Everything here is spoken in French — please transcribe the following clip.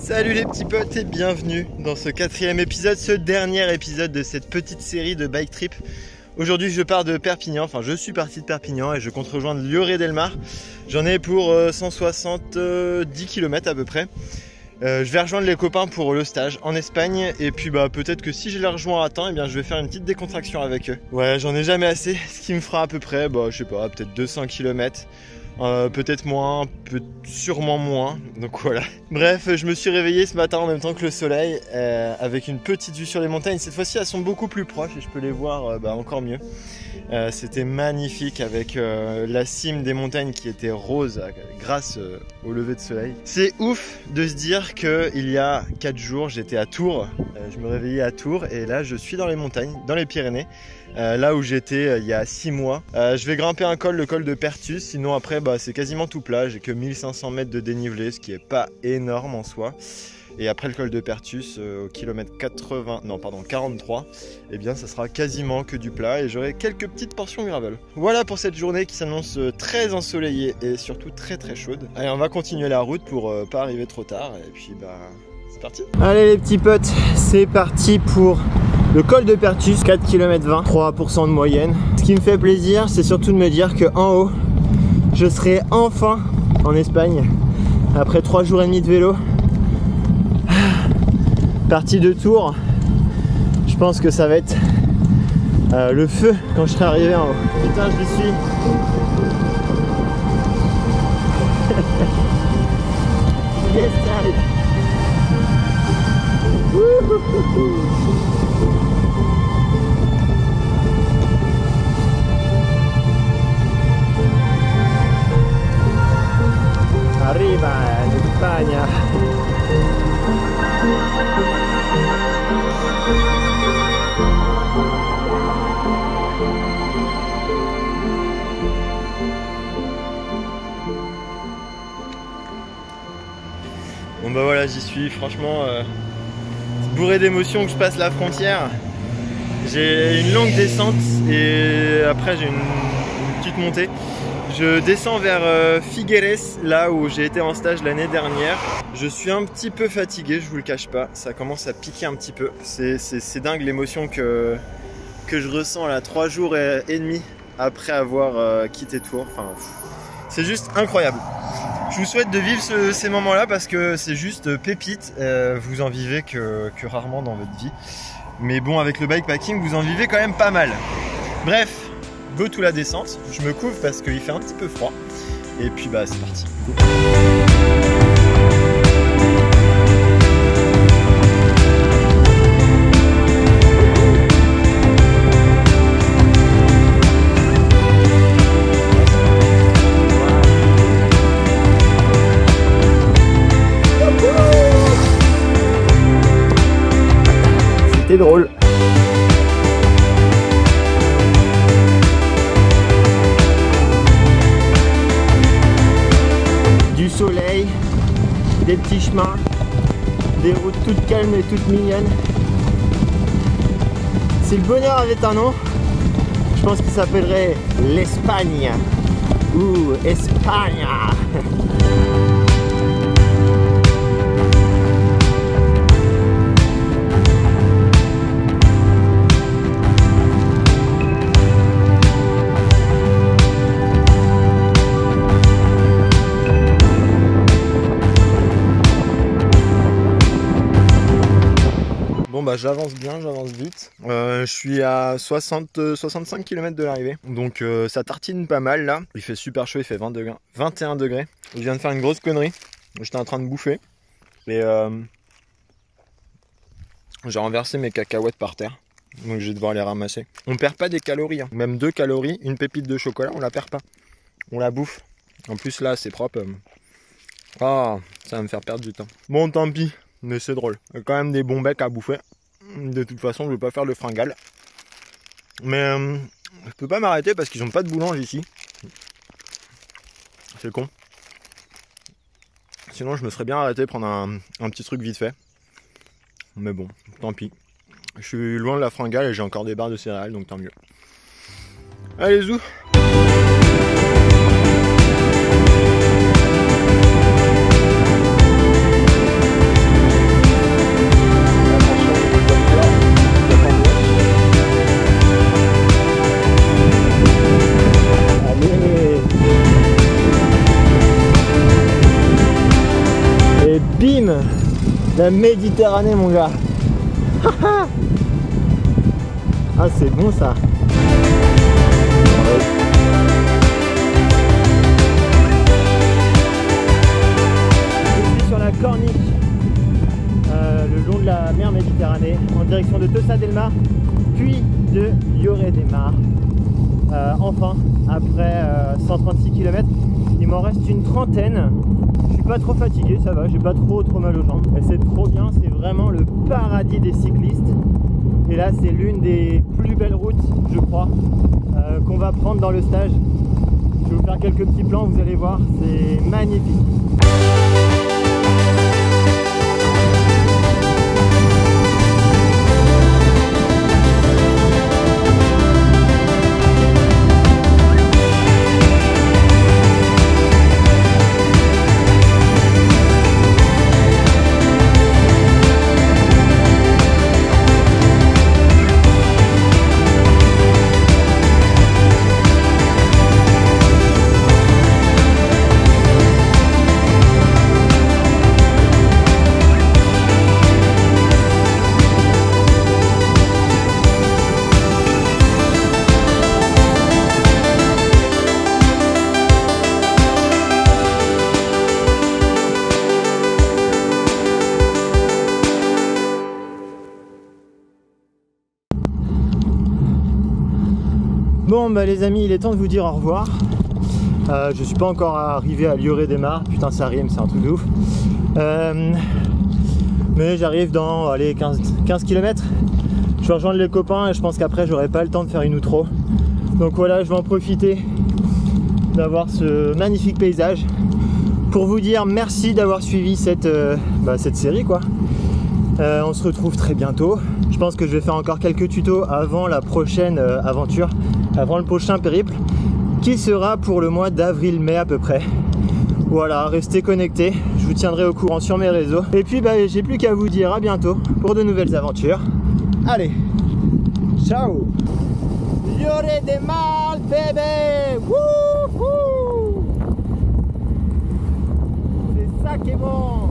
Salut les petits potes et bienvenue dans ce 4e épisode, ce dernier épisode de cette petite série de bike trip. Aujourd'hui je pars de Perpignan, enfin je suis parti de Perpignan et je compte rejoindre Lloret-Delmar. J'en ai pour 170 km à peu près. Je vais rejoindre les copains pour le stage en Espagne et puis peut-être que si je les rejoins à temps, eh bien, je vais faire une petite décontraction avec eux. Ouais, j'en ai jamais assez, ce qui me fera à peu près, je sais pas, peut-être 200 km. Peut-être moins, sûrement moins, donc voilà. Bref, je me suis réveillé ce matin en même temps que le soleil, avec une petite vue sur les montagnes. Cette fois-ci, elles sont beaucoup plus proches et je peux les voir encore mieux. C'était magnifique avec la cime des montagnes qui était rose grâce au lever de soleil. C'est ouf de se dire qu'il y a 4 jours, j'étais à Tours. Je me réveillais à Tours et là, je suis dans les montagnes, dans les Pyrénées. Là où j'étais il y a 6 mois. Je vais grimper un col, le col de Pertus, sinon après c'est quasiment tout plat, j'ai que 1500 mètres de dénivelé, ce qui est pas énorme en soi. Et après le col de Pertus, au kilomètre 43, eh bien ça sera quasiment que du plat et j'aurai quelques petites portions gravel. Voilà pour cette journée qui s'annonce très ensoleillée et surtout très très chaude. Allez, on va continuer la route pour pas arriver trop tard et puis c'est parti. Allez les petits potes, c'est parti pour le col de Pertus, 4 km 20, 3% de moyenne. Ce qui me fait plaisir, c'est surtout de me dire qu'en haut, je serai enfin en Espagne après 3 jours et demi de vélo. Partie de Tours, je pense que ça va être le feu quand je serai arrivé en haut. Putain, je le suis. Yes, allez. Arriba en España. Bon voilà, j'y suis, franchement bourré d'émotions que je passe la frontière. J'ai une longue descente et après j'ai une petite montée. Je descends vers Figueres, là où j'ai été en stage l'année dernière. Je suis un petit peu fatigué, je vous le cache pas, ça commence à piquer un petit peu. C'est dingue l'émotion que je ressens là 3 jours et demi après avoir quitté Tours. Enfin, c'est juste incroyable. Je vous souhaite de vivre ces moments-là parce que c'est juste pépite. Vous en vivez que rarement dans votre vie. Mais bon, avec le bikepacking, vous en vivez quand même pas mal. Bref, go to la descente. Je me couvre parce qu'il fait un petit peu froid. Et puis c'est parti. Go. C'était drôle. Du soleil, des petits chemins, des routes toutes calmes et toutes mignonnes. Si le bonheur avait un nom, je pense qu'il s'appellerait l'Espagne ou Espagne. Bon j'avance bien, j'avance vite. Je suis à 65 km de l'arrivée. Donc ça tartine pas mal là. Il fait super chaud, il fait 21 degrés. Je viens de faire une grosse connerie. J'étais en train de bouffer. Et j'ai renversé mes cacahuètes par terre. Donc je vais devoir les ramasser. On perd pas des calories. Hein. Même 2 calories, une pépite de chocolat, on la perd pas. On la bouffe. En plus là c'est propre. Ça va me faire perdre du temps. Bon tant pis. Mais c'est drôle. Il y a quand même des bons becs à bouffer. De toute façon, je ne vais pas faire le fringal. Mais je peux pas m'arrêter parce qu'ils n'ont pas de boulange ici. C'est con. Sinon, je me serais bien arrêté prendre un petit truc vite fait. Mais bon, tant pis. Je suis loin de la fringale et j'ai encore des barres de céréales, donc tant mieux. Allez, zou! même la Méditerranée, mon gars. Ah, c'est bon ça. Je suis sur la corniche le long de la mer Méditerranée en direction de Tossa del Mar puis de Lloret de Mar. Enfin, après 136 km, il m'en reste une trentaine. Je suis pas trop fatigué, ça va, j'ai pas trop mal aux jambes. Et c'est trop bien, c'est vraiment le paradis des cyclistes. Et là, c'est l'une des plus belles routes, je crois, qu'on va prendre dans le stage. Je vais vous faire quelques petits plans, vous allez voir, c'est magnifique. Bon bah les amis, il est temps de vous dire au revoir. Je suis pas encore arrivé à Lloret de Mar, putain ça rime, c'est un truc de ouf. Mais j'arrive dans allez, 15 km. Je vais rejoindre les copains et je pense qu'après j'aurai pas le temps de faire une outro. Donc voilà, je vais en profiter d'avoir ce magnifique paysage pour vous dire merci d'avoir suivi cette série quoi. On se retrouve très bientôt. Je pense que je vais faire encore quelques tutos avant la prochaine aventure, avant le prochain périple, qui sera pour le mois d'avril-mai à peu près. Voilà, restez connectés, je vous tiendrai au courant sur mes réseaux. Et puis j'ai plus qu'à vous dire à bientôt pour de nouvelles aventures. Allez, ciao. Lloret de Mar, bébé. Wouhou. C'est ça qui est bon.